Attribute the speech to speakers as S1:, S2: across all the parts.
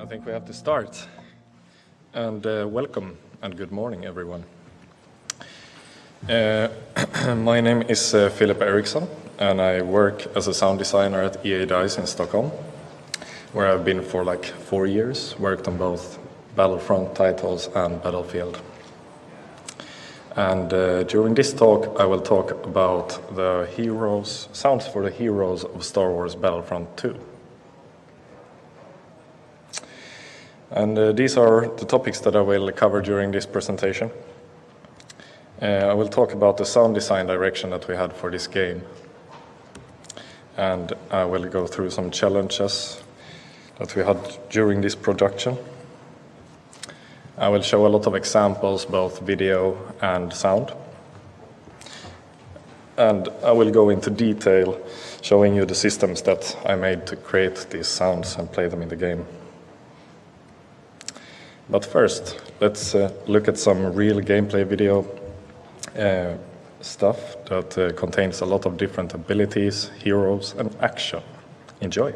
S1: think we have to start. And welcome and good morning, everyone. My name is Philip Eriksson, and I work as a sound designer at EA DICE in Stockholm, where I've been for like 4 years, worked on both Battlefront titles and Battlefield. And during this talk, I will talk about the sounds for the heroes of Star Wars Battlefront II. And these are the topics that I will cover during this presentation. I will talk about the sound design direction that we had for this game. And I will go through some challenges that we had during this production. I will show a lot of examples, both video and sound. And I will go into detail, showing you the systems that I made to create these sounds and play them in the game. But first, let's look at some real gameplay video stuff that contains a lot of different abilities, heroes, and action. Enjoy!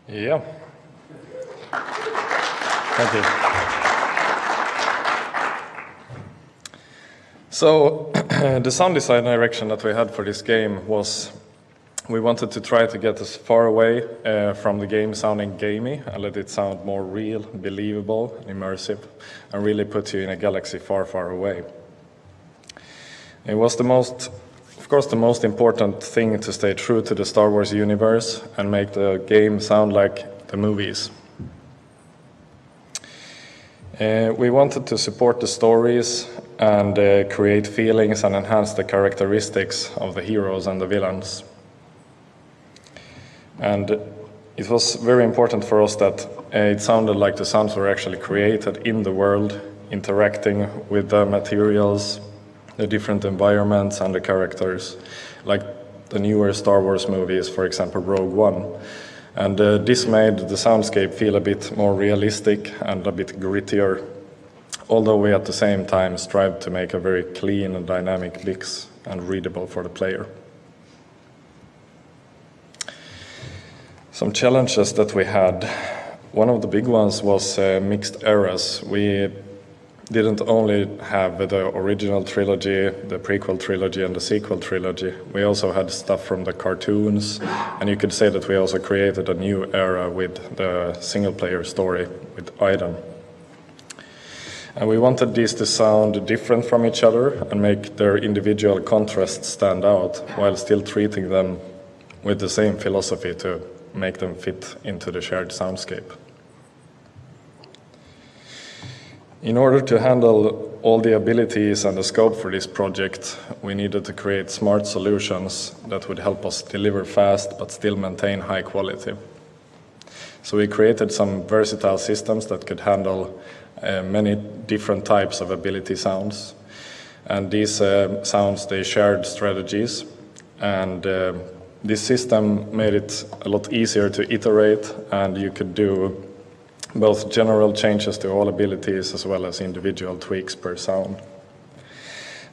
S1: Yeah. Thank you. So, the sound design direction that we had for this game was we wanted to try to get as far away from the game sounding gamey and let it sound more real, believable, immersive, and really put you in a galaxy far, far away. It was of course, the most important thing to stay true to the Star Wars universe and make the game sound like the movies. We wanted to support the stories and create feelings and enhance the characteristics of the heroes and the villains. And it was very important for us that it sounded like the sounds were actually created in the world, interacting with the materials, the different environments and the characters, like the newer Star Wars movies, for example, Rogue One. And this made the soundscape feel a bit more realistic and a bit grittier, although we at the same time strived to make a very clean and dynamic mix and readable for the player. Some challenges that we had. One of the big ones was mixed eras. We didn't only have the original trilogy, the prequel trilogy, and the sequel trilogy. We also had stuff from the cartoons, and you could say that we also created a new era with the single-player story with Iden. And we wanted these to sound different from each other and make their individual contrasts stand out, while still treating them with the same philosophy to make them fit into the shared soundscape. In order to handle all the abilities and the scope for this project, we needed to create smart solutions that would help us deliver fast but still maintain high quality. So we created some versatile systems that could handle many different types of ability sounds. And these sounds, they shared strategies And this system made it a lot easier to iterate, and you could do both general changes to all abilities as well as individual tweaks per sound.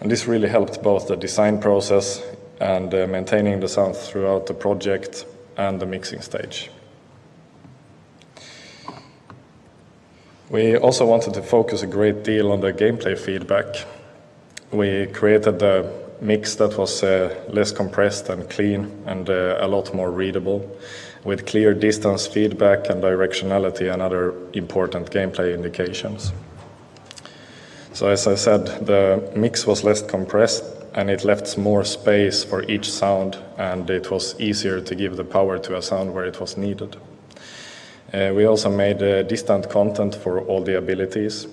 S1: And this really helped both the design process and maintaining the sound throughout the project and the mixing stage. We also wanted to focus a great deal on the gameplay feedback. We created the mix that was less compressed and clean and a lot more readable, with clear distance feedback and directionality and other important gameplay indications. So as I said, the mix was less compressed and it left more space for each sound, and it was easier to give the power to a sound where it was needed. We also made distant content for all the abilities,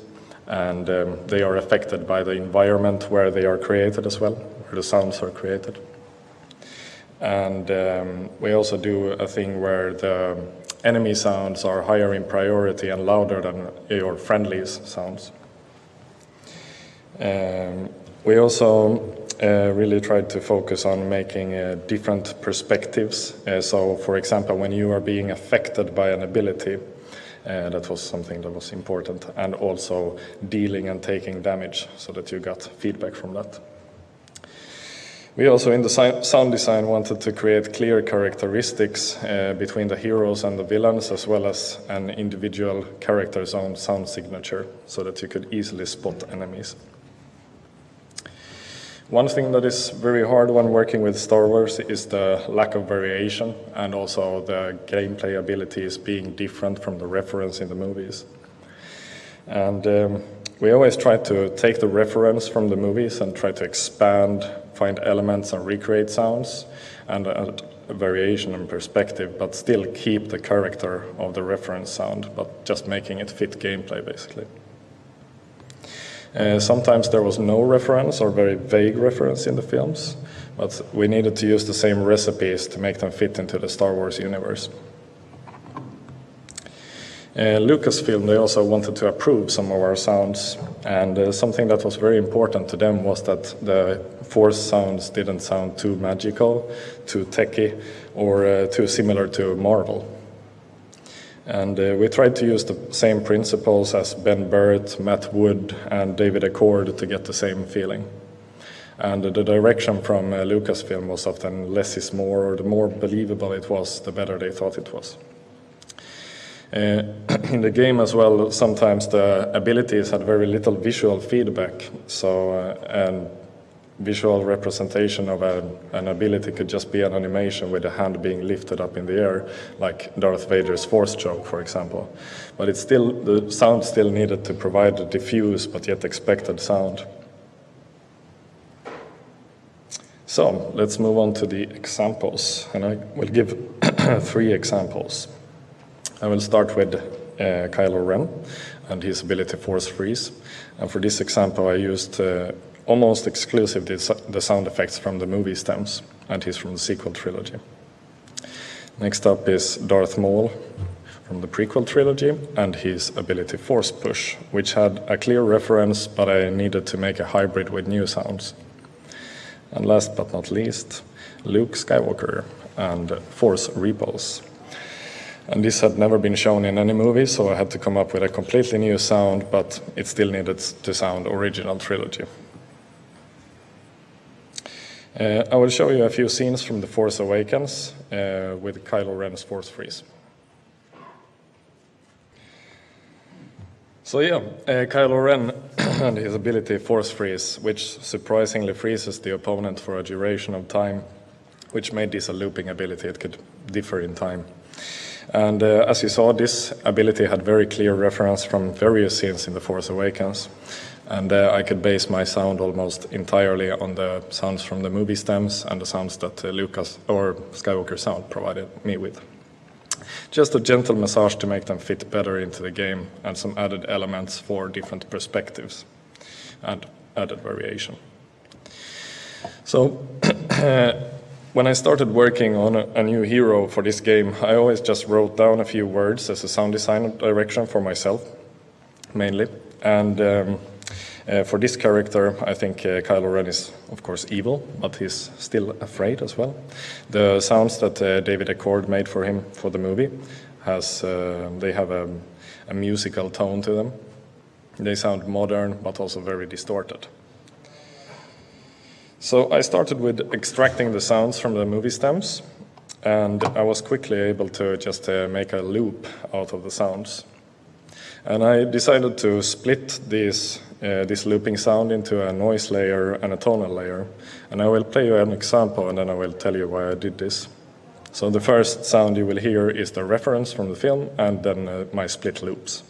S1: and they are affected by the environment where they are created as well, where the sounds are created. And we also do a thing where the enemy sounds are higher in priority and louder than your friendly's sounds. We also really tried to focus on making different perspectives. So, for example, when you are being affected by an ability, that was something that was important, and also dealing and taking damage so that you got feedback from that. We also, in the sound design, wanted to create clear characteristics between the heroes and the villains, as well as an individual character's own sound signature, so that you could easily spot enemies. One thing that is very hard when working with Star Wars is the lack of variation, and also the gameplay abilities being different from the reference in the movies. And we always try to take the reference from the movies and try to expand, find elements and recreate sounds, and a variation and perspective, but still keep the character of the reference sound, but just making it fit gameplay, basically. Sometimes there was no reference or very vague reference in the films, but we needed to use the same recipes to make them fit into the Star Wars universe. Lucasfilm, they also wanted to approve some of our sounds, and something that was very important to them was that the Force sounds didn't sound too magical, too techy, or too similar to Marvel. And we tried to use the same principles as Ben Burtt, Matt Wood, and David Accord to get the same feeling. And the direction from Lucasfilm was often less is more, or the more believable it was, the better they thought it was. In the game as well, sometimes the abilities had very little visual feedback, so and visual representation of an ability could just be an animation with a hand being lifted up in the air, like Darth Vader's Force choke, for example. But it's still, the sound still needed to provide a diffuse but yet expected sound. So let's move on to the examples, and I will give 3 examples. I will start with KYLO Ren and his ability Force Freeze. And for this example, I used almost exclusively the sound effects from the movie stems, and he's from the sequel trilogy. Next up is Darth Maul from the prequel trilogy, and his ability Force Push, which had a clear reference, but I needed to make a hybrid with new sounds. And last but not least, Luke Skywalker and Force Repulse. And this had never been shown in any movie, so I had to come up with a completely new sound, but it still needed to sound original trilogy. I will show you a few scenes from The Force Awakens with KYLO Ren's Force Freeze. So yeah, KYLO Ren and his ability Force Freeze, which surprisingly freezes the opponent for a duration of time, which made this a looping ability. It could differ in time. And as you saw, this ability had very clear reference from various scenes in The Force Awakens. And I could base my sound almost entirely on the sounds from the movie stems and the sounds that Lucas or Skywalker Sound provided me with. Just a gentle massage to make them fit better into the game, and some added elements for different perspectives and added variation. So when I started working on a new hero for this game, I always just wrote down a few words as a sound design direction for myself, mainly. And For this character, I think Kylo Ren is, of course, evil, but he's still afraid as well. The sounds that David Accord made for him for the movie they have a musical tone to them. They sound modern, but also very distorted. So I started with extracting the sounds from the movie stems, and I was quickly able to just make a loop out of the sounds. And I decided to split this looping sound into a noise layer and a tonal layer. And I will play you an example, and then I will tell you why I did this. So the first sound you will hear is the reference from the film, and then my split loops.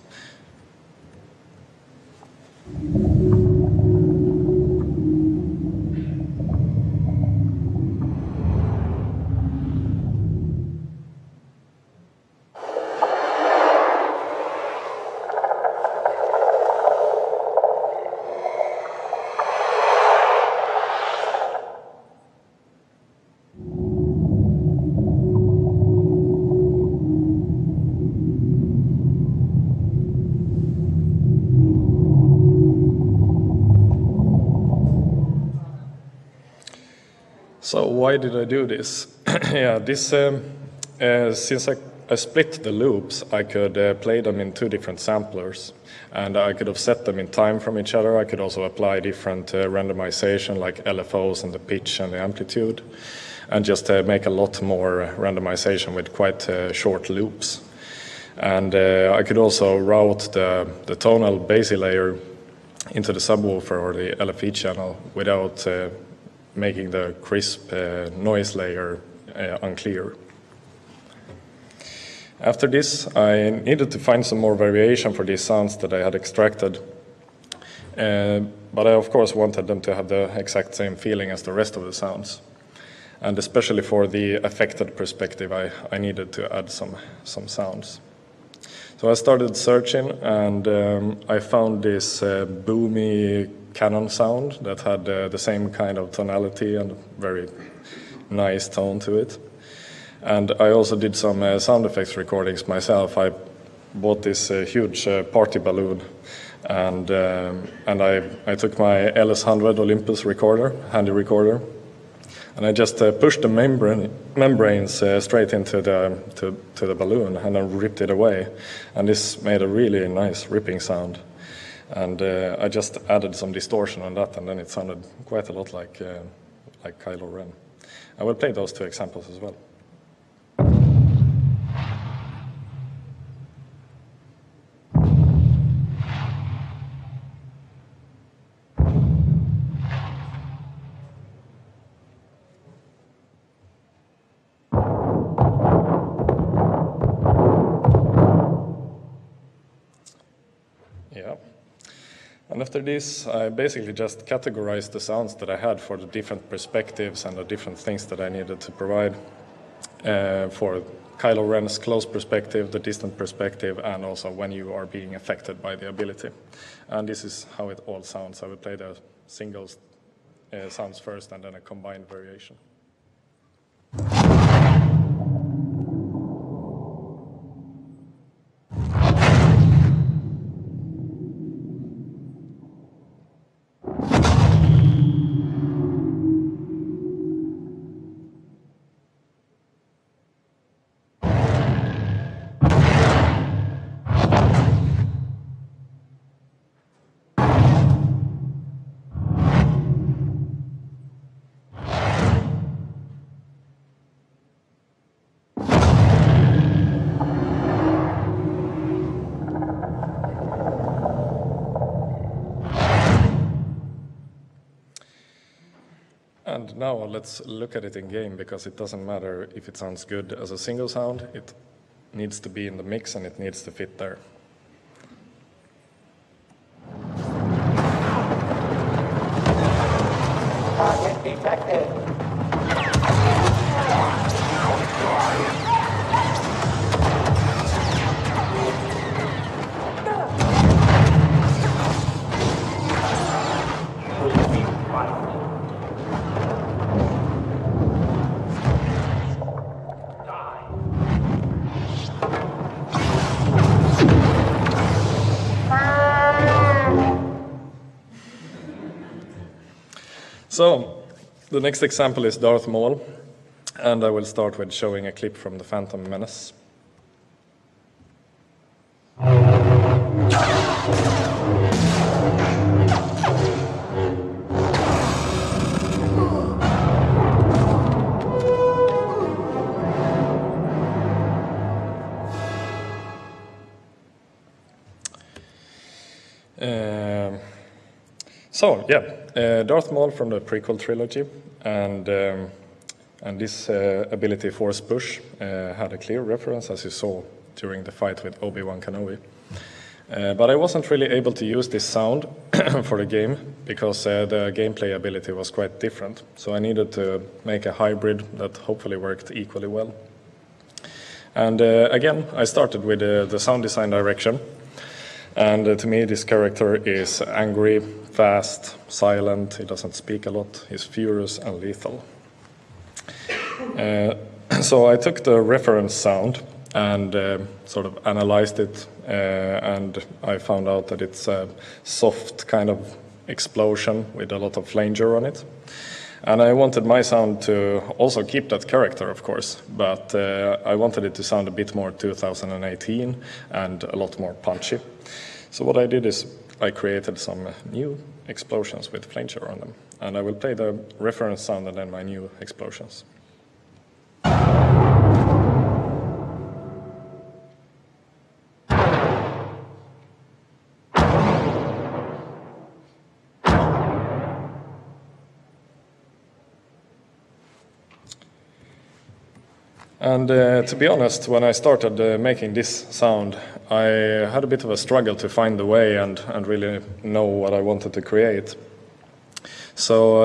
S1: So why did I do this? Since I split the loops, I could play them in two different samplers, and I could have set them in time from each other. I could also apply different randomization like LFOs and the pitch and the amplitude, and just make a lot more randomization with quite short loops. And I could also route the tonal bass layer into the subwoofer or the LFE channel without making the crisp noise layer unclear. After this, I needed to find some more variation for these sounds that I had extracted. But I, of course, wanted them to have the exact same feeling as the rest of the sounds. And especially for the affected perspective, I needed to add some sounds. So I started searching, and I found this boomy cannon sound that had the same kind of tonality and very nice tone to it. And I also did some sound effects recordings myself. I bought this huge party balloon, and I took my LS100 Olympus recorder, handy recorder, and I just pushed the membranes straight into the balloon and then ripped it away. And this made a really nice ripping sound. And I just added some distortion on that, and then it sounded quite a lot like Kylo Ren. I will play those two examples as well. Yeah. And after this, I basically just categorized the sounds that I had for the different perspectives and the different things that I needed to provide for Kylo Ren's close perspective, the distant perspective, and also when you are being affected by the ability. And this is how it all sounds. I will play the singles sounds first and then a combined variation. And now let's look at it in game, because it doesn't matter if it sounds good as a single sound, it needs to be in the mix and it needs to fit there.
S2: Target detected.
S1: So, the next example is Darth Maul, and I will start with showing a clip from The Phantom Menace. Darth Maul from the prequel trilogy, and this ability, Force Push, had a clear reference, as you saw during the fight with Obi-Wan Kenobi. But I wasn't really able to use this sound for the game because the gameplay ability was quite different. So I needed to make a hybrid that hopefully worked equally well. And again, I started with the sound design direction. And to me, this character is angry, fast, silent, he doesn't speak a lot, he's furious and lethal. So I took the reference sound and sort of analyzed it, and I found out that it's a soft kind of explosion with a lot of flanger on it. And I wanted my sound to also keep that character, of course, but I wanted it to sound a bit more 2018 and a lot more punchy. So what I did is I created some new explosions with flanger on them. And I will play the reference sound and then my new explosions. And to be honest, when I started making this sound, I had a bit of a struggle to find the way and really know what I wanted to create. So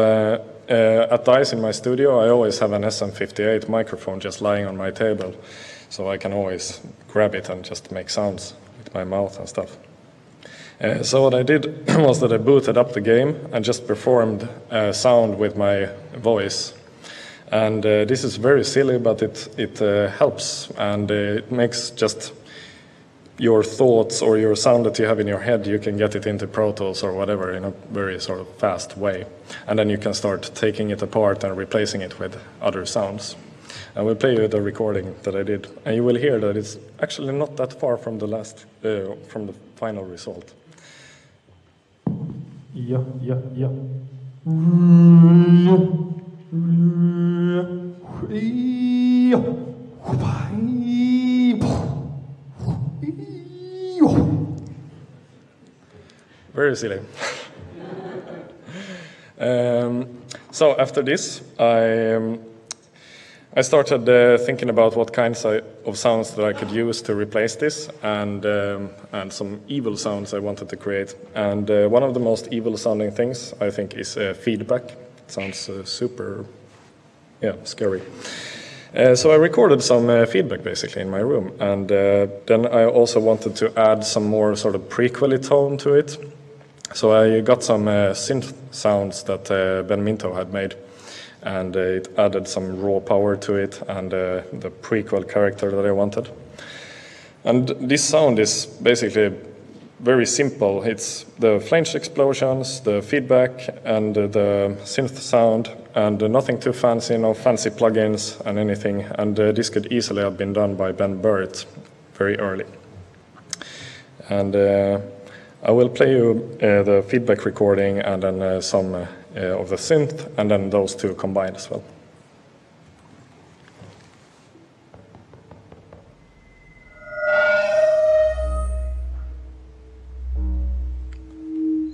S1: at DICE in my studio, I always have an SM58 microphone just lying on my table, so I can always grab it and just make sounds with my mouth and stuff. So what I did was that I booted up the game and just performed a sound with my voice. And this is very silly, but it helps, and it makes just your thoughts or your sound that you have in your head, you can get it into Pro Tools or whatever in a very sort of fast way. And then you can start taking it apart and replacing it with other sounds. I will play you the recording that I did, and you will hear that it's actually not that far from the from the final result.
S3: Yeah, yeah, yeah.
S1: Very silly. So after this, I started thinking about what kinds of sounds that I could use to replace this, and some evil sounds I wanted to create. And one of the most evil sounding things, I think, is feedback. It sounds super, scary. So I recorded some feedback basically in my room, and then I also wanted to add some more sort of prequel-y tone to it. So I got some synth sounds that Ben Minto had made, and it added some raw power to it and the prequel character that I wanted. And this sound is basically very simple. It's the flange explosions, the feedback, and the synth sound, and nothing too fancy, no fancy plugins and anything. And this could easily have been done by Ben Burt very early. And I will play you the feedback recording and then some of the synth, and then those two combined as well.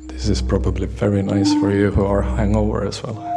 S1: This is probably very nice for you who are hungover as well.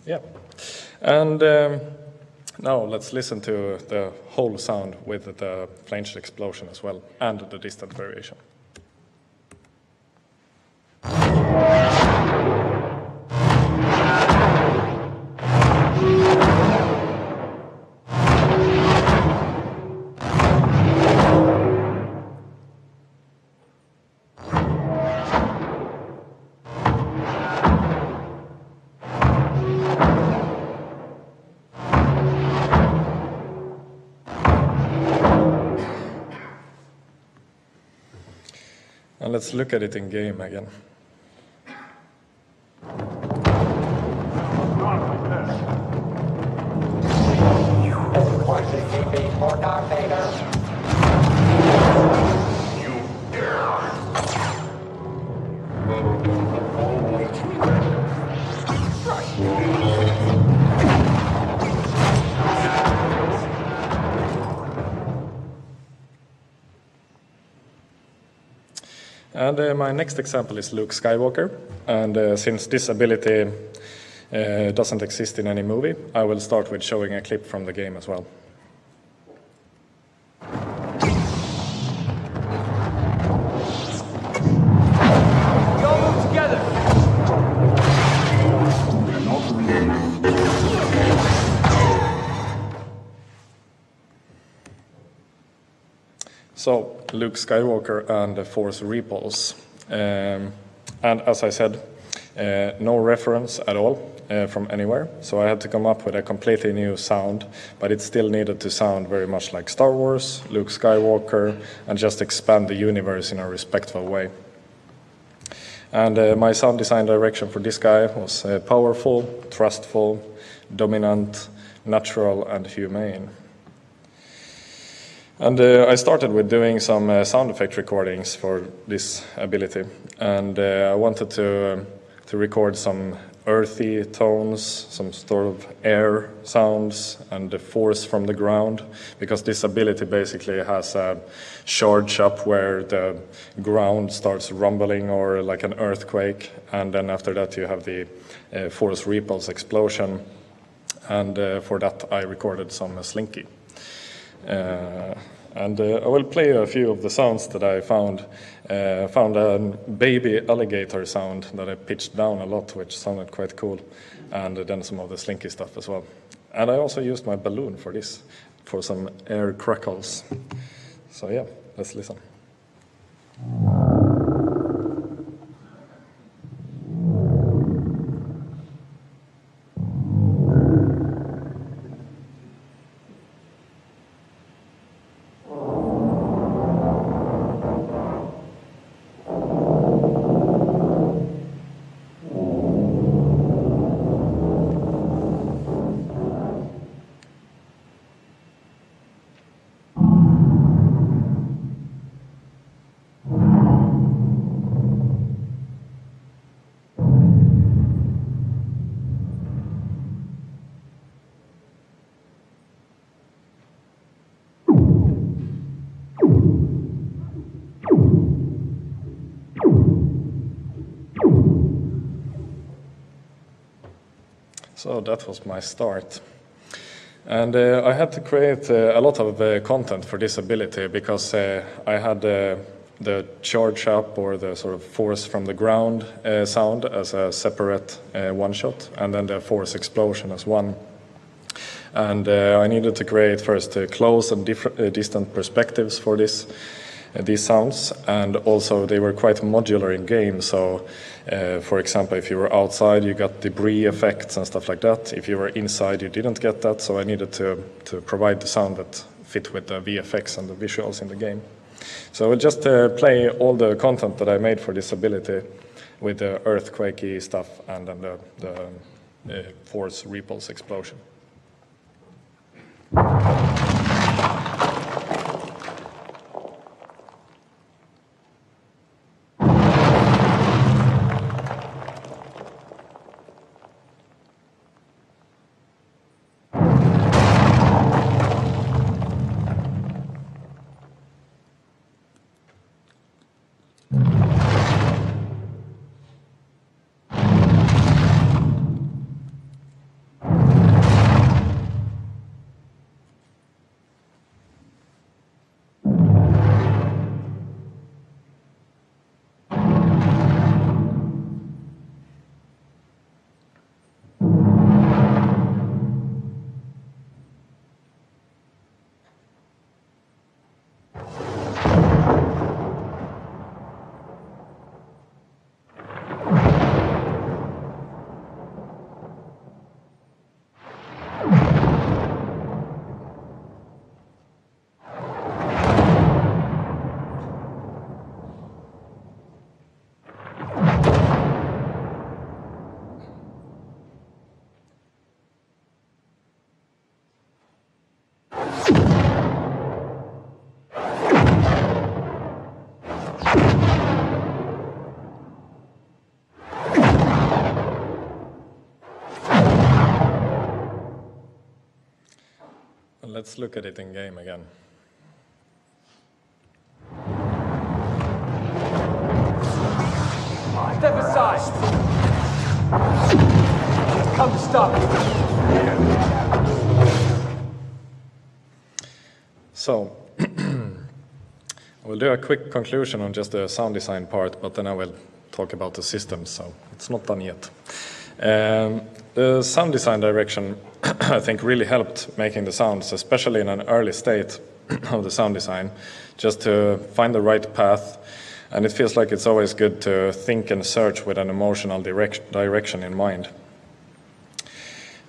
S1: Yeah. And now let's listen to the whole sound with the flanger explosion as well, and the distant variation. And let's look at it in game again.
S2: This is Point CCP for Darth Vader.
S1: And my next example is Luke Skywalker, and since this ability doesn't exist in any movie, I will start with showing a clip from the game as well.
S3: We all move together!
S1: So, Luke Skywalker and the Force Repulse. And as I said, no reference at all from anywhere. So I had to come up with a completely new sound, but it still needed to sound very much like Star Wars, Luke Skywalker, and just expand the universe in a respectful way. And my sound design direction for this guy was powerful, trustful, dominant, natural, and humane. And I started with doing some sound effect recordings for this ability, and I wanted to record some earthy tones, some sort of air sounds, and the force from the ground, because this ability basically has a charge up where the ground starts rumbling or like an earthquake, and then after that you have the force repulse explosion, and for that I recorded some slinky. And I will play a few of the sounds that I found. Found a baby alligator sound that I pitched down a lot, which sounded quite cool, and then some of the slinky stuff as well. And I also used my balloon for this, for some air crackles. So yeah, let's listen. So that was my start. And I had to create a lot of content for this ability, because I had the charge up, or the sort of force from the ground sound, as a separate one-shot, and then the force explosion as one. And I needed to create first close and distant perspectives for these sounds, and also they were quite modular in game. So for example, if you were outside you got debris effects and stuff like that. If you were inside you didn't get that, so I needed to provide the sound that fit with the VFX and the visuals in the game. So I will just play all the content that I made for this ability with the earthquakey stuff and then the force repulse explosion. Let's look at it in game again.
S3: Step aside! She's come to stop you.
S1: So, we'll do a quick conclusion on just the sound design part, but then I will talk about the systems, so it's not done yet. The sound design direction, I think, really helped making the sounds, especially in an early state of the sound design, just to find the right path. And it feels like it's always good to think and search with an emotional direction in mind.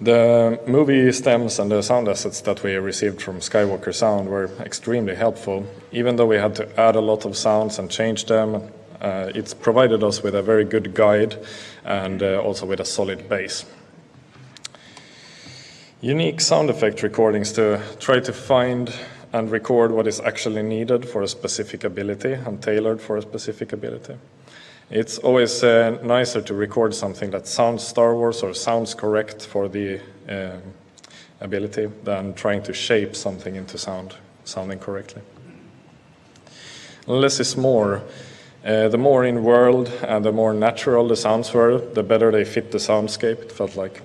S1: The movie stems and the sound assets that we received from SKYWALKER Sound were extremely helpful. Even though we had to add a lot of sounds and change them, it's provided us with a very good guide and also with a solid base. Unique sound effect recordings to try to find and record what is actually needed for a specific ability and tailored for a specific ability. It's always nicer to record something that sounds Star Wars or sounds correct for the ability than trying to shape something into sounding correctly. Less is more. The more in world and the more natural the sounds were, the better they fit the soundscape, it felt like.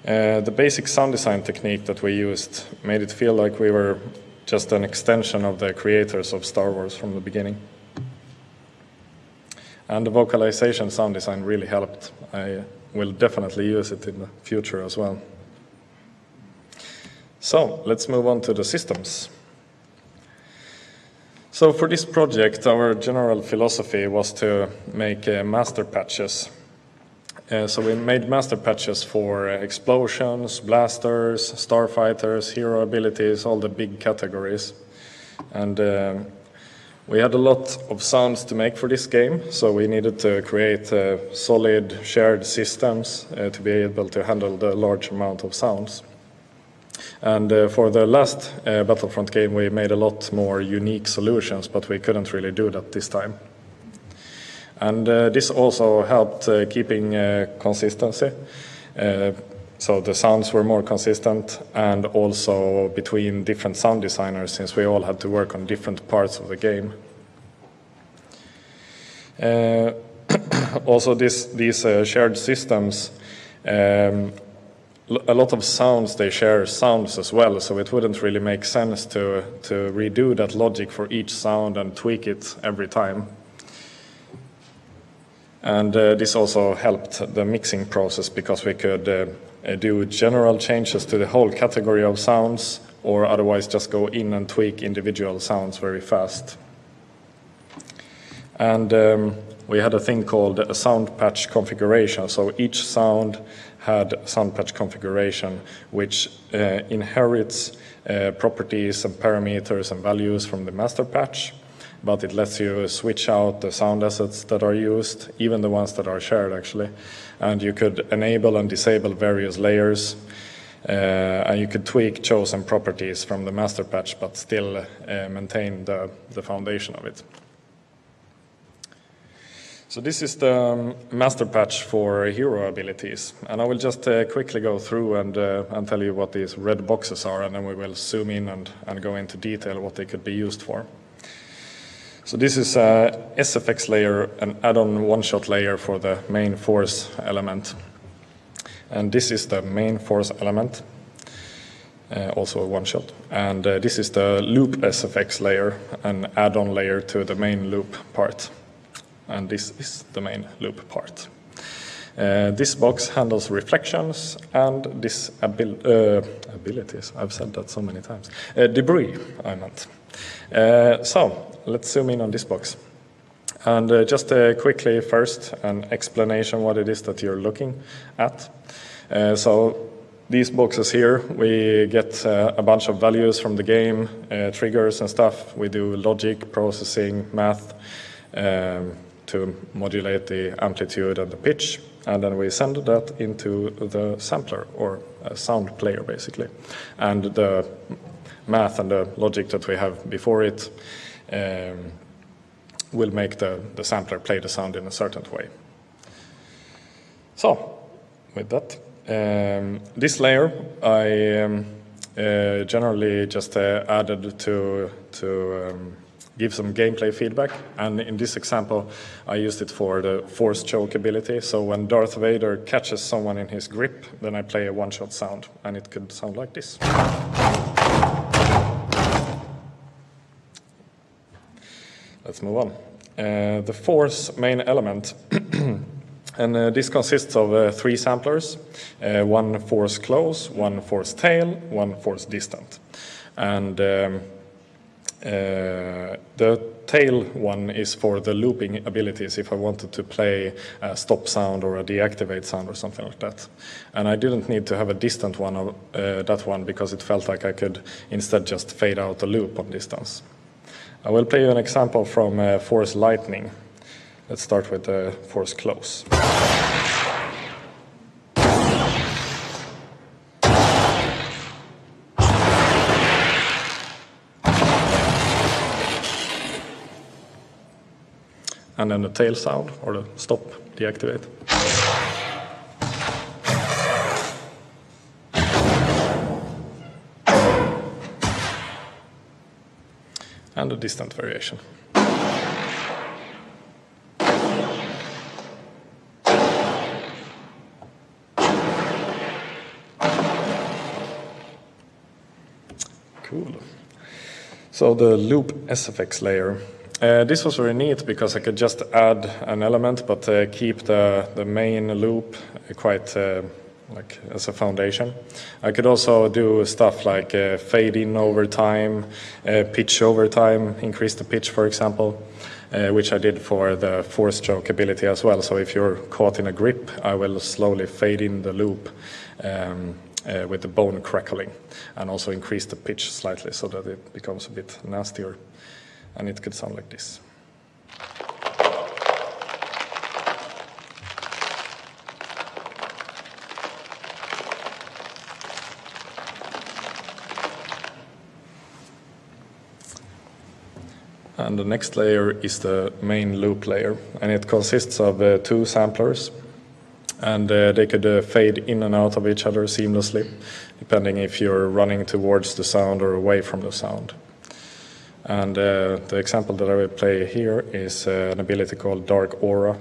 S1: The basic sound design technique that we used made it feel like we were just an extension of the creators of Star Wars from the beginning. And the vocalization sound design really helped. I will definitely use it in the future as well. So let's move on to the systems. So for this project, our general philosophy was to make master patches. So we made master patches for explosions, blasters, starfighters, hero abilities, all the big categories. And we had a lot of sounds to make for this game, so we needed to create solid shared systems to be able to handle the large amount of sounds. And for the last Battlefront game, we made a lot more unique solutions, but we couldn't really do that this time. And this also helped keeping consistency. So the sounds were more consistent, and also between different sound designers, since we all had to work on different parts of the game. Also, these shared systems, a lot of sounds, they share sounds as well, so it wouldn't really make sense to redo that logic for each sound and tweak it every time. And this also helped the mixing process, because we could do general changes to the whole category of sounds, or otherwise just go in and tweak individual sounds very fast. And we had a thing called a sound patch configuration. So each sound had a sound patch configuration which inherits properties and parameters and values from the master patch, but it lets you switch out the sound assets that are used, even the ones that are shared actually. And you could enable and disable various layers, and you could tweak chosen properties from the master patch, but still maintain the foundation of it. So this is the master patch for hero abilities, and I will just quickly go through and tell you what these red boxes are, and then we will zoom in and go into detail what they could be used for. So this is a SFX layer, an add-on one-shot layer for the main force element. And this is the main force element, also a one-shot. And this is the loop SFX layer, an add-on layer to the main loop part. And this is the main loop part. This box handles reflections and this abilities. I've said that so many times. Debris, I meant. So let's zoom in on this box. And just quickly first, an explanation what it is that you're looking at. So these boxes here, we get a bunch of values from the game, triggers and stuff. We do logic, processing, math to modulate the amplitude and the pitch. And then we send that into the sampler, or a sound player basically. And the math and the logic that we have before it will make the sampler play the sound in a certain way. So, with that, this layer, I generally just added to give some gameplay feedback. And in this example, I used it for the force choke ability. So when Darth Vader catches someone in his grip, then I play a one-shot sound, and it could sound like this. Let's move on. The force main element, and this consists of 3 samplers, one force close, one force tail, one force distant. And the tail one is for the looping abilities if I wanted to play a stop sound or a deactivate sound or something like that. And I didn't need to have a distant one of that one because it felt like I could instead just fade out the loop on distance. I will play you an example from Force Lightning. Let's start with the Force Close. And then the tail sound, or the stop, deactivate. And a distant variation. Cool. So the loop SFX layer. This was very neat because I could just add an element but keep the main loop quite like as a foundation. I could also do stuff like fade in over time, pitch over time, increase the pitch, for example, which I did for the force choke ability as well. So if you're caught in a grip, I will slowly fade in the loop with the bone crackling, and also increase the pitch slightly so that it becomes a bit nastier. And it could sound like this. And the next layer is the main loop layer, and it consists of 2 samplers, and they could fade in and out of each other seamlessly, depending if you're running towards the sound or away from the sound. And the example that I will play here is an ability called Dark Aura,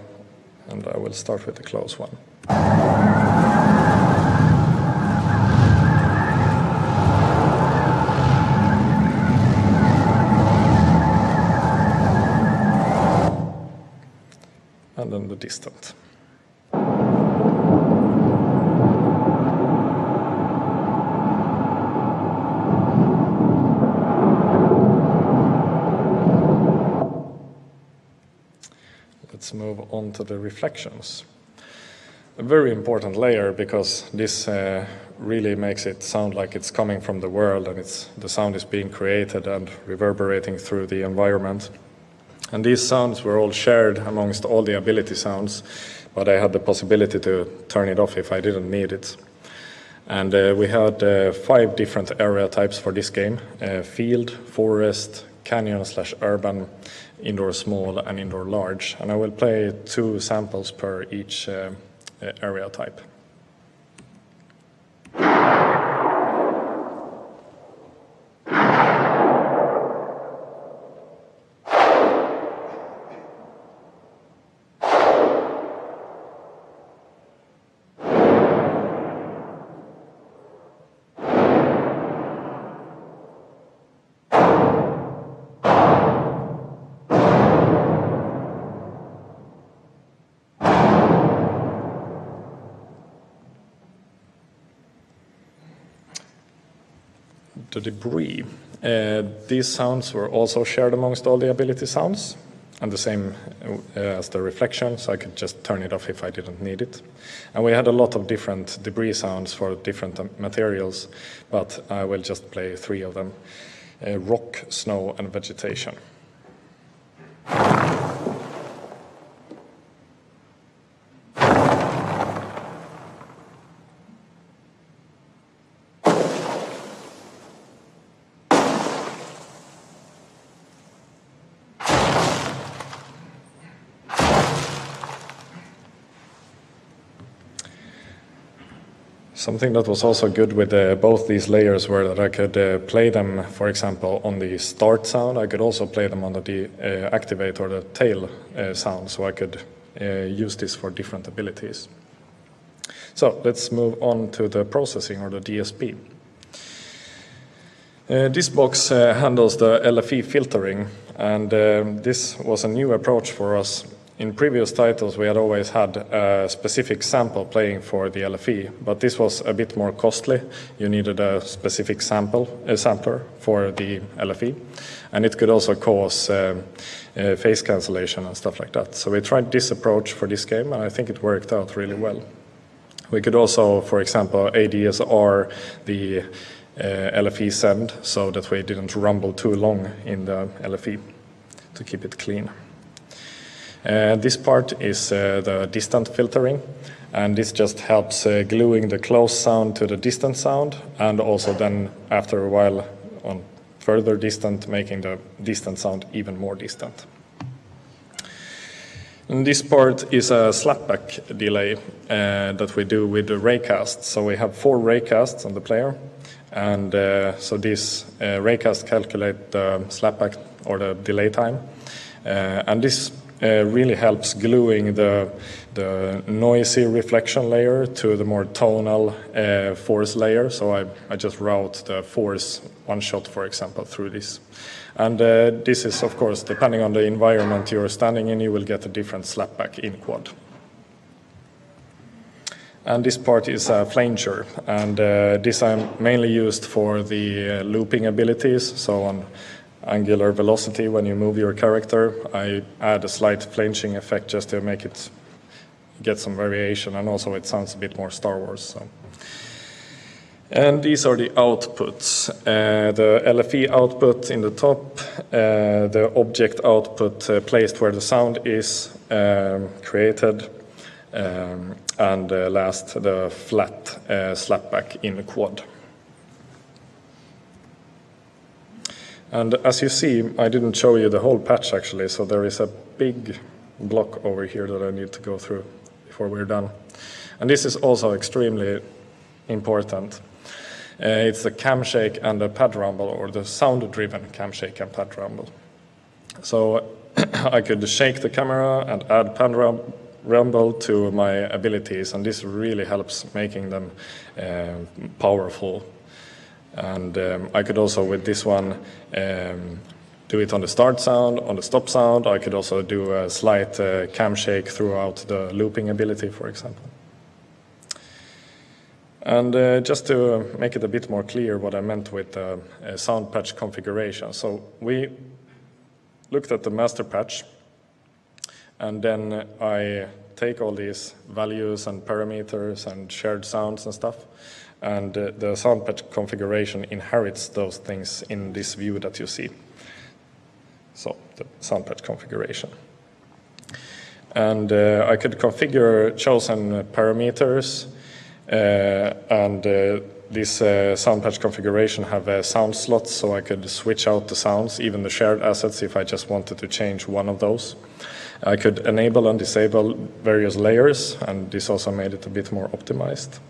S1: and I will start with the close one. And then the distant. Let's move on to the reflections. A very important layer because this really makes it sound like it's coming from the world, and the sound is being created and reverberating through the environment. And these sounds were all shared amongst all the ability sounds, but I had the possibility to turn it off if I didn't need it. And we had 5 different area types for this game: field, forest, canyon/urban, indoor small, and indoor large. And I will play 2 samples per each area type. The debris. These sounds were also shared amongst all the ability sounds, and the same as the reflection, so I could just turn it off if I didn't need it. And we had a lot of different debris sounds for different materials, but I will just play 3 of them: rock, snow, and vegetation. Something that was also good with both these layers were that I could play them, for example, on the start sound. I could also play them on the activate or the tail sound, so I could use this for different abilities. So let's move on to the processing or the DSP. This box handles the LFE filtering, and this was a new approach for us. In previous titles, we had always had a specific sample playing for the LFE, but this was a bit more costly. You needed a specific sampler for the LFE, and it could also cause phase cancellation and stuff like that. So we tried this approach for this game, and I think it worked out really well. We could also, for example, ADSR the LFE send so that we didn't rumble too long in the LFE to keep it clean. This part is the distant filtering, and this just helps gluing the close sound to the distant sound, and also then after a while on further distant, making the distant sound even more distant. And this part is a slapback delay that we do with the raycast. So we have 4 raycasts on the player, and so this raycast calculate the slapback or the delay time, and this really helps gluing the noisy reflection layer to the more tonal force layer. So I just route the force one shot, for example, through this. And this is, of course, depending on the environment you're standing in, you will get a different slapback in quad. And this part is a flanger, and this I mainly used for the looping abilities. So on angular velocity, when you move your character, I add a slight flanging effect just to make it get some variation, and also it sounds a bit more Star Wars. So. And these are the outputs. The LFE output in the top, the object output placed where the sound is created, and last, the flat slapback in the quad. And as you see, I didn't show you the whole patch actually, so there is a big block over here that I need to go through before we're done. And this is also extremely important. It's the cam shake and the pad rumble, or the sound-driven cam shake and pad rumble. So I could shake the camera and add pad rumble to my abilities, and this really helps making them powerful. And I could also, with this one, do it on the start sound, on the stop sound. I could also do a slight cam shake throughout the looping ability, for example. And just to make it a bit more clear what I meant with the sound patch configuration. So we looked at the master patch, and then I take all these values and parameters and shared sounds and stuff, and the sound patch configuration inherits those things in this view that you see. So the sound patch configuration. And I could configure chosen parameters, and this sound patch configuration have sound slots, so I could switch out the sounds, even the shared assets, if I just wanted to change one of those. I could enable and disable various layers, and this also made it a bit more optimized.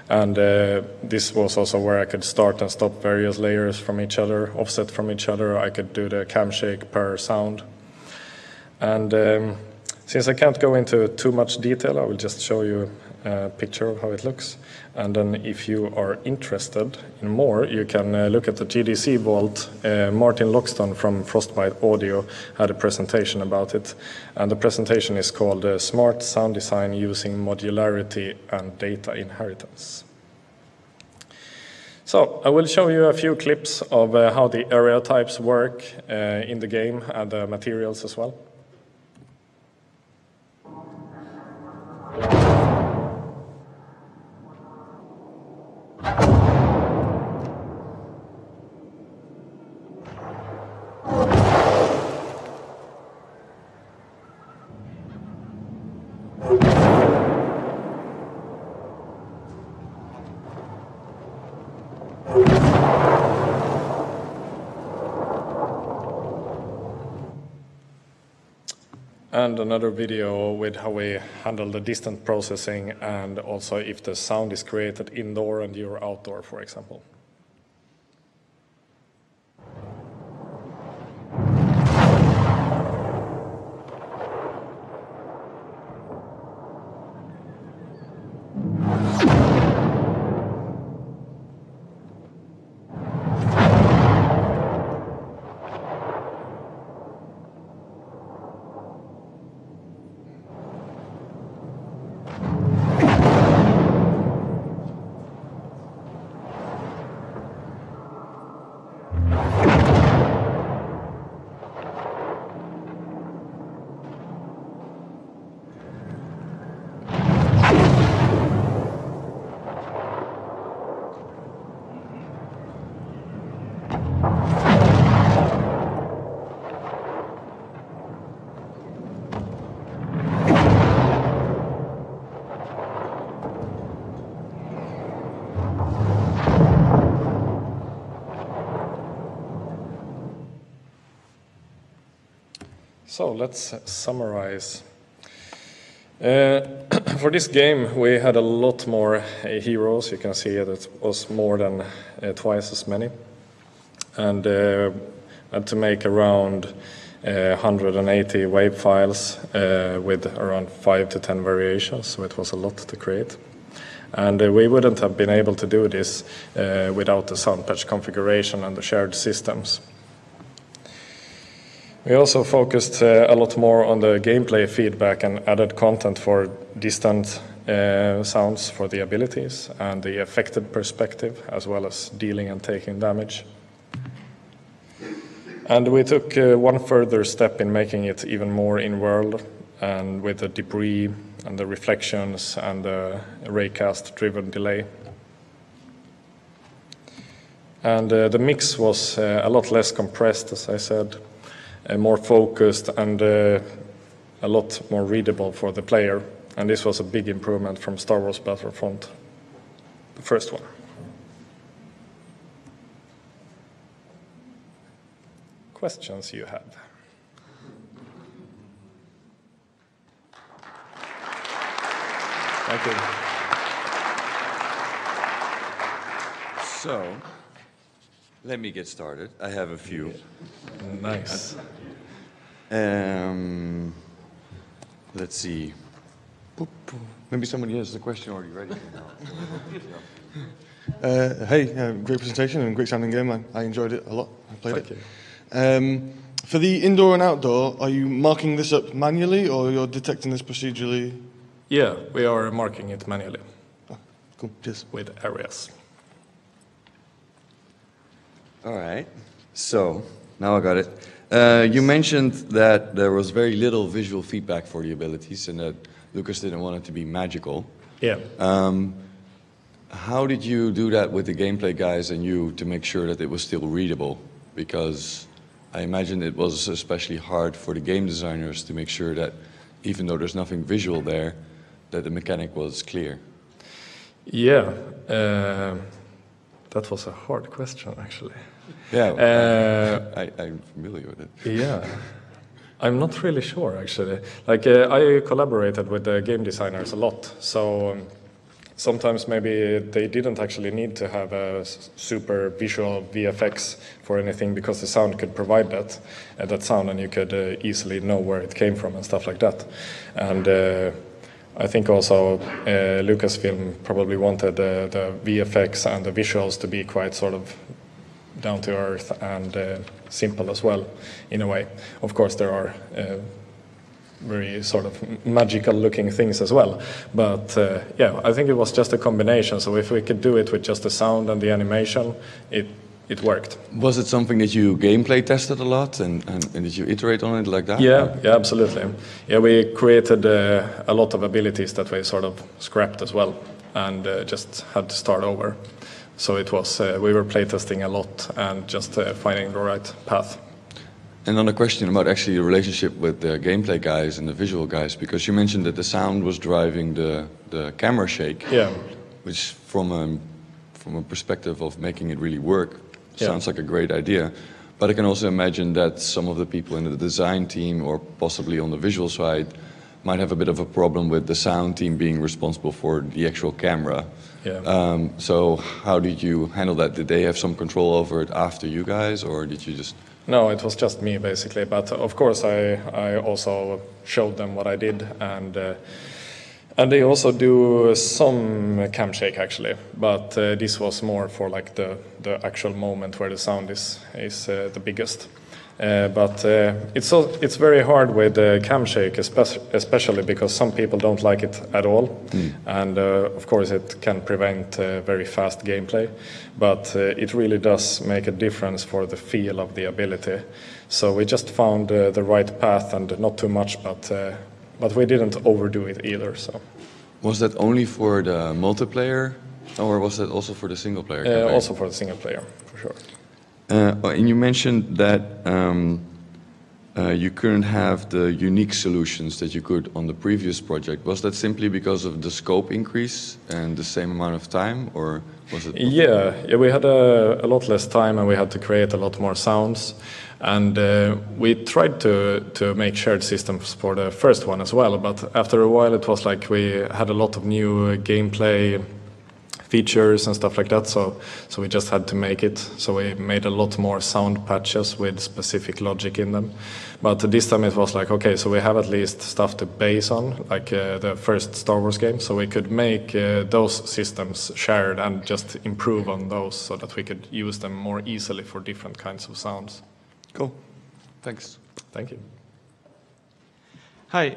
S1: And this was also where I could start and stop various layers from each other, offset from each other. I could do the cam shake per sound. And since I can't go into too much detail, I will just show you a picture of how it looks. And then if you are interested in more, you can look at the GDC Vault. Martin Loxton from Frostbite Audio had a presentation about it. And the presentation is called Smart Sound Design Using Modularity and Data Inheritance. So I will show you a few clips of how the area types work in the game, and the materials as well. and another video with how we handle the distant processing and also if the sound is created indoor and you're outdoor, for example. So let's summarize. For this game, we had a lot more heroes. You can see it was more than twice as many. And had to make around 180 wave files with around 5 to 10 variations, so it was a lot to create. And we wouldn't have been able to do this without the sound patch configuration and the shared systems. We also focused a lot more on the gameplay feedback and added content for distant sounds for the abilities and the affected perspective, as well as dealing and taking damage. And we took one further step in making it even more in-world, and with the debris and the reflections and the raycast-driven delay. And the mix was a lot less compressed, as I said, more focused and a lot more readable for the player. And this was a big improvement from Star Wars Battlefront, the first one. Questions you have? Thank you.
S4: So, let me get started. I have a few.
S1: Nice.
S4: Let's see. Maybe somebody has the question already ready.
S5: Hey, great presentation and great sounding game. I enjoyed it a lot. I played it. For the indoor and outdoor, are you marking this up manually or you're detecting this procedurally?
S1: Yeah, we are marking it manually.
S5: Oh, cool, cheers.
S1: With areas.
S4: All right. So, now I got it. You mentioned that there was very little visual feedback for the abilities and that Lucas didn't want it to be magical.
S1: Yeah.
S4: How did you do that with the gameplay guys and you to make sure that it was still readable? Because I imagine it was especially hard for the game designers to make sure that even though there's nothing visual there, that the mechanic was clear.
S1: Yeah. That was a hard question, actually.
S4: Yeah, I'm familiar with it.
S1: Yeah. I'm not really sure, actually. Like, I collaborated with the game designers a lot, so sometimes maybe they didn't actually need to have a super visual VFX for anything because the sound could provide that sound, and you could easily know where it came from and stuff like that. And I think also Lucasfilm probably wanted the VFX and the visuals to be quite sort of down to earth and simple as well, in a way. Of course, there are very sort of magical looking things as well. But yeah, I think it was just a combination. So if we could do it with just the sound and the animation, it worked.
S4: Was it something that you gameplay tested a lot and did you iterate on it like that?
S1: Yeah, absolutely. Yeah, we created a lot of abilities that we sort of scrapped as well and just had to start over. So it was, we were playtesting a lot and just finding the right path.
S4: And on a question about actually the relationship with the gameplay guys and the visual guys, because you mentioned that the sound was driving the camera shake,
S1: yeah,
S4: which from a perspective of making it really work, sounds like a great idea. But I can also imagine that some of the people in the design team or possibly on the visual side might have a bit of a problem with the sound team being responsible for the actual camera.
S1: Yeah.
S4: So how did you handle that? Did they have some control over it after you guys, or did you just...
S1: No, it was just me basically, but of course I also showed them what I did, and they also do some cam shake actually, but this was more for like the actual moment where the sound is the biggest. But it's very hard with cam shake, especially because some people don't like it at all, and of course it can prevent very fast gameplay. But it really does make a difference for the feel of the ability. So we just found the right path, and not too much, but we didn't overdo it either. So.
S4: Was that only for the multiplayer, or was that also for the single player campaign?
S1: Also for the single player, for sure.
S4: And you mentioned that you couldn't have the unique solutions that you could on the previous project. Was that simply because of the scope increase and the same amount of time, or was it?
S1: Yeah, we had a lot less time, and we had to create a lot more sounds. And we tried to make shared systems for the first one as well, but after a while it was like we had a lot of new gameplay features and stuff like that, so we just had to make it. So we made a lot more sound patches with specific logic in them. But this time it was like, okay, so we have at least stuff to base on, like the first Star Wars game, so we could make those systems shared and just improve on those so that we could use them more easily for different kinds of sounds.
S4: Cool. Thanks.
S1: Thank you.
S6: Hi,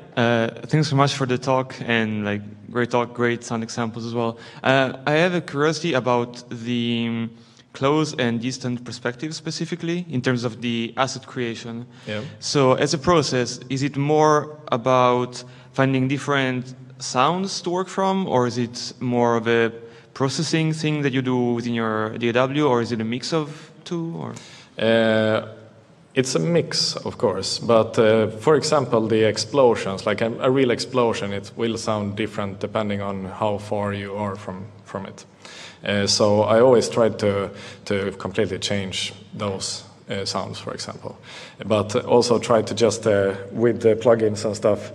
S6: thanks so much for the talk, and like great talk, great sound examples as well. I have a curiosity about the close and distant perspective specifically in terms of the asset creation.
S1: Yeah.
S6: So as a process, is it more about finding different sounds to work from, or is it more of a processing thing that you do within your DAW, or is it a mix of two? Or?
S1: It's a mix, of course, but for example, the explosions, like a real explosion, it will sound different depending on how far you are from it. So I always try to completely change those sounds, for example, but also try to just, with the plugins and stuff,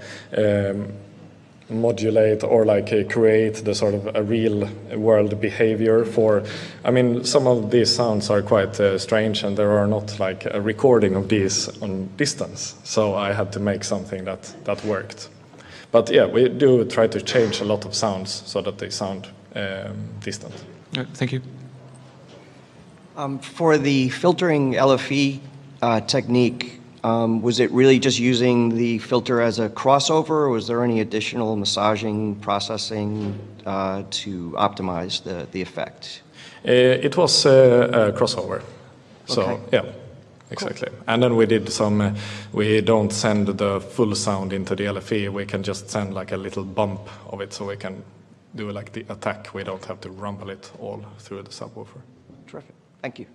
S1: modulate or like create the sort of a real world behavior for, I mean, some of these sounds are quite strange, and there are not like a recording of these on distance, so I had to make something that worked. But yeah, we do try to change a lot of sounds so that they sound distant.
S6: Thank you.
S7: For the filtering LFE technique, was it really just using the filter as a crossover, or was there any additional massaging, processing to optimize the effect?
S1: It was a crossover. So,
S7: okay.
S1: Yeah, exactly. Cool. And then we did some, we don't send the full sound into the LFE, we can just send like a little bump of it, so we can do like the attack. We don't have to rumble it all through the subwoofer.
S7: Terrific. Thank you.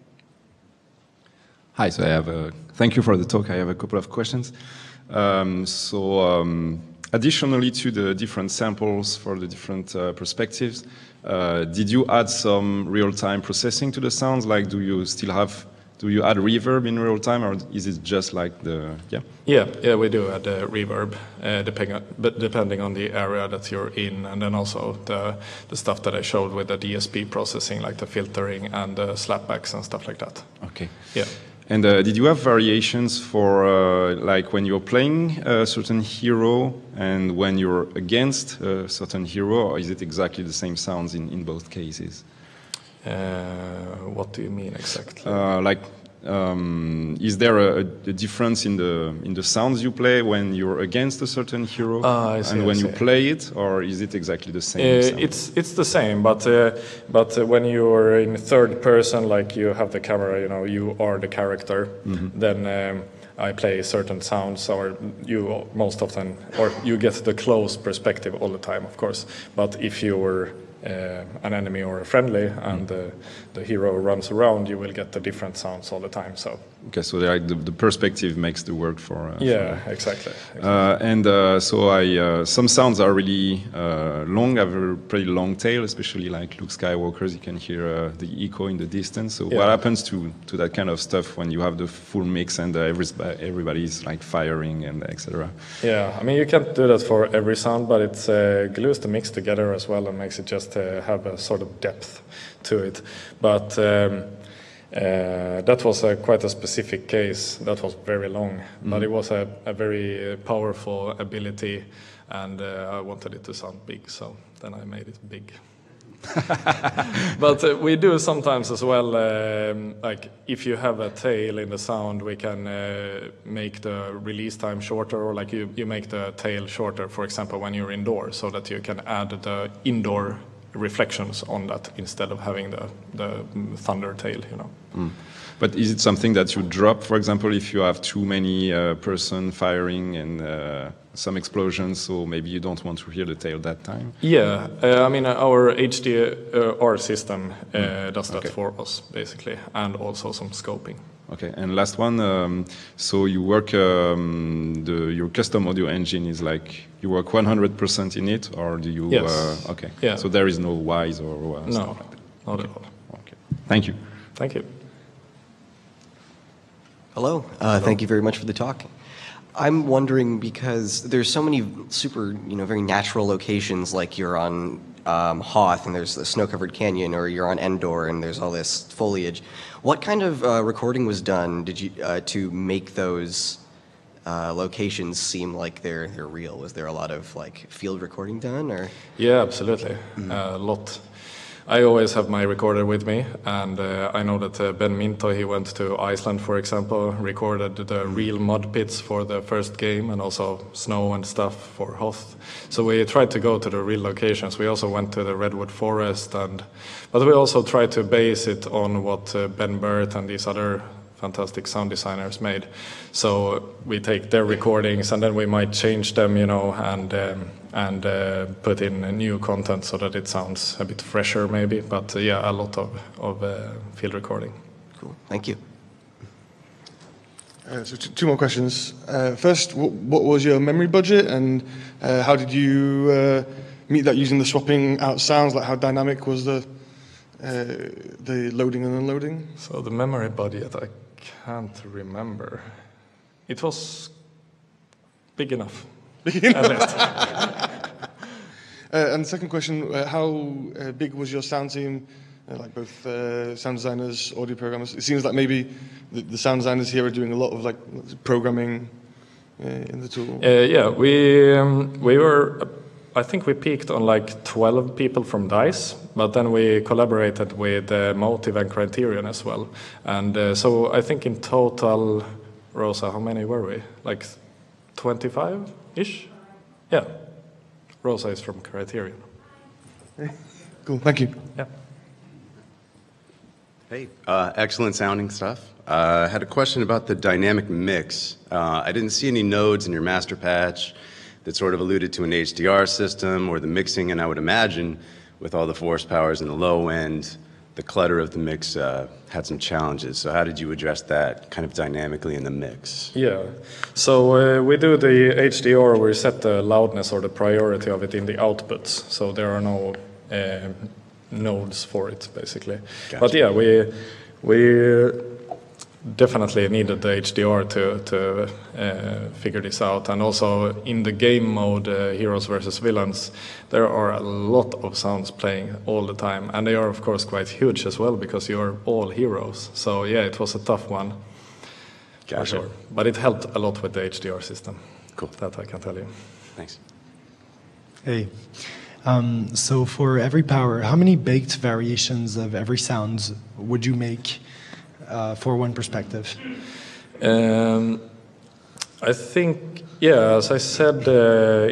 S8: Hi, so thank you for the talk. I have a couple of questions. Additionally to the different samples for the different perspectives, did you add some real-time processing to the sounds? Like, do you add reverb in real time, or is it just like Yeah, we do add reverb, depending on the area that you're in, and then also the stuff that I showed with the DSP processing, like the filtering and the slapbacks and stuff like that. Okay.
S1: Yeah.
S8: And did you have variations for like when you're playing a certain hero and when you're against a certain hero, or is it exactly the same sounds in both cases?
S1: What do you mean exactly?
S8: Is there a difference in the sounds you play when you're against a certain hero and when you play it, or is it exactly the same?
S1: It's the same, but when you're in third person, like you have the camera, you are the character, then I play certain sounds, or you most often, or you get the close perspective all the time, of course. But if you're an enemy or a friendly, and the hero runs around, you will get the different sounds all the time. So
S8: Okay, so the perspective makes the work for.
S1: Exactly.
S8: Some sounds are really long, have a pretty long tail, especially like Luke Skywalker's. You can hear the echo in the distance. So what happens to that kind of stuff when you have the full mix and everybody's like firing and etc.?
S1: Yeah, I mean, you can't do that for every sound, but it glues the mix together as well and makes it just have a sort of depth to it. But that was quite a specific case. That was very long, but it was a very powerful ability, and I wanted it to sound big, so then I made it big. But we do sometimes as well, like if you have a tail in the sound, we can make the release time shorter, or like you make the tail shorter, for example, when you're indoors, so that you can add the indoor reflections on that instead of having the thunder tail, you know.
S8: But is it something that you drop, for example, if you have too many person firing and some explosions, so maybe you don't want to hear the tail that time?
S1: Yeah, I mean, our HDR system does that for us, basically, and also some scoping.
S8: Okay, and last one, so you work, your custom audio engine is like, you work 100% in it, or do you?
S1: Yes.
S8: Okay,
S1: yeah.
S8: So there is no whys or
S1: no,
S8: stuff like that?
S1: Not at all.
S8: Okay, thank you.
S1: Thank you.
S9: Hello. Thank you very much for the talk. I'm wondering, because there's so many super, very natural locations, like you're on Hoth and there's the snow-covered canyon, or you're on Endor and there's all this foliage. What kind of recording was done to make those locations seem like they're real? Was there a lot of like field recording done, or?
S1: Yeah, absolutely, a lot. I always have my recorder with me, and I know that Ben Minto, he went to Iceland, for example, recorded the real mud pits for the first game, and also snow and stuff for Hoth. So we tried to go to the real locations. We also went to the Redwood Forest, but we also tried to base it on what Ben Burt and these other fantastic sound designers made. So we take their recordings and then we might change them, and put in new content so that it sounds a bit fresher maybe. But yeah, a lot of field recording.
S9: Cool, thank you.
S5: So two more questions. First, what was your memory budget, and how did you meet that using the swapping out sounds? Like, how dynamic was the loading and unloading?
S1: So the memory budget, I can't remember. It was big enough.
S5: And the second question, how big was your sound team, like both sound designers, audio programmers? It seems like maybe the sound designers here are doing a lot of like programming in the tool.
S1: Yeah, we were, I think we peaked on like 12 people from DICE, but then we collaborated with Motive and Criterion as well. And so I think in total, Rosa, how many were we? Like 25-ish? Yeah. Rosa is from Criterion.
S5: Cool, thank you.
S1: Yeah.
S10: Hey, excellent sounding stuff. I had a question about the dynamic mix. I didn't see any nodes in your master patch that sort of alluded to an HDR system or the mixing, and I would imagine with all the force powers in the low end, the clutter of the mix had some challenges. So how did you address that kind of dynamically in the mix?
S1: Yeah, so we do the HDR, we set the loudness or the priority of it in the outputs. So there are no nodes for it, basically. Gotcha. But yeah, we definitely needed the HDR to figure this out. And also in the game mode, Heroes versus Villains, there are a lot of sounds playing all the time. And they are, of course, quite huge as well, because you're all heroes. So yeah, it was a tough one. Gotcha. For sure. But it helped a lot with the HDR system.
S10: Cool.
S1: That I can tell you.
S10: Thanks.
S11: Hey. So for every power, how many baked variations of every sound would you make for one perspective?
S1: I think, yeah, as I said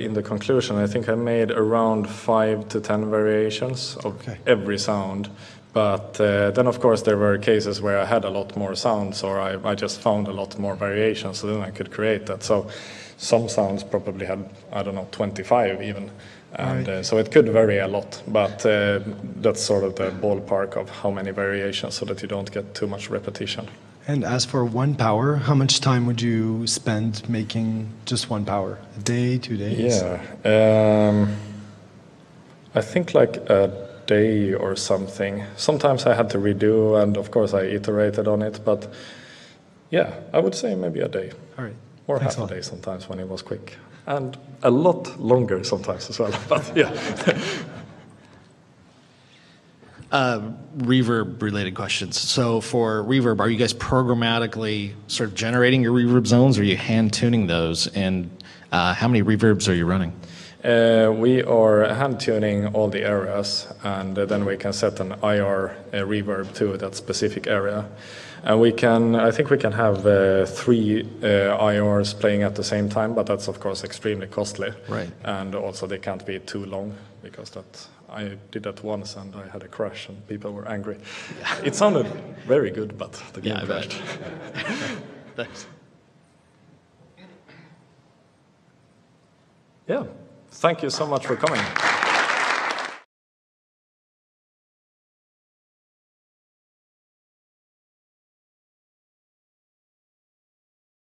S1: in the conclusion, I think I made around 5 to 10 variations of every sound. But then, of course, there were cases where I had a lot more sounds, or I just found a lot more variations, so then I could create that. So some sounds probably had, I don't know, 25 even. And so it could vary a lot, but that's sort of the ballpark of how many variations so that you don't get too much repetition.
S11: And as for one power, how much time would you spend making just one power? A day, 2 days?
S1: Yeah, I think like a day or something. Sometimes I had to redo, and of course I iterated on it, but yeah, I would say maybe a day.
S11: All right.
S1: Or
S11: Thanks
S1: half a day sometimes when it was quick. And a lot longer sometimes as well, but yeah.
S12: Reverb-related questions. So for reverb, are you guys programmatically sort of generating your reverb zones, or are you hand-tuning those? And how many reverbs are you running?
S1: We are hand-tuning all the areas, and then we can set an IR reverb to that specific area. And we can, I think we can have 3 IRs playing at the same time, but that's of course extremely costly.
S12: Right.
S1: And also they can't be too long, because I did that once and I had a crash and people were angry. It sounded very good, but the game crashed.
S12: Thanks.
S1: Yeah, thank you so much for coming.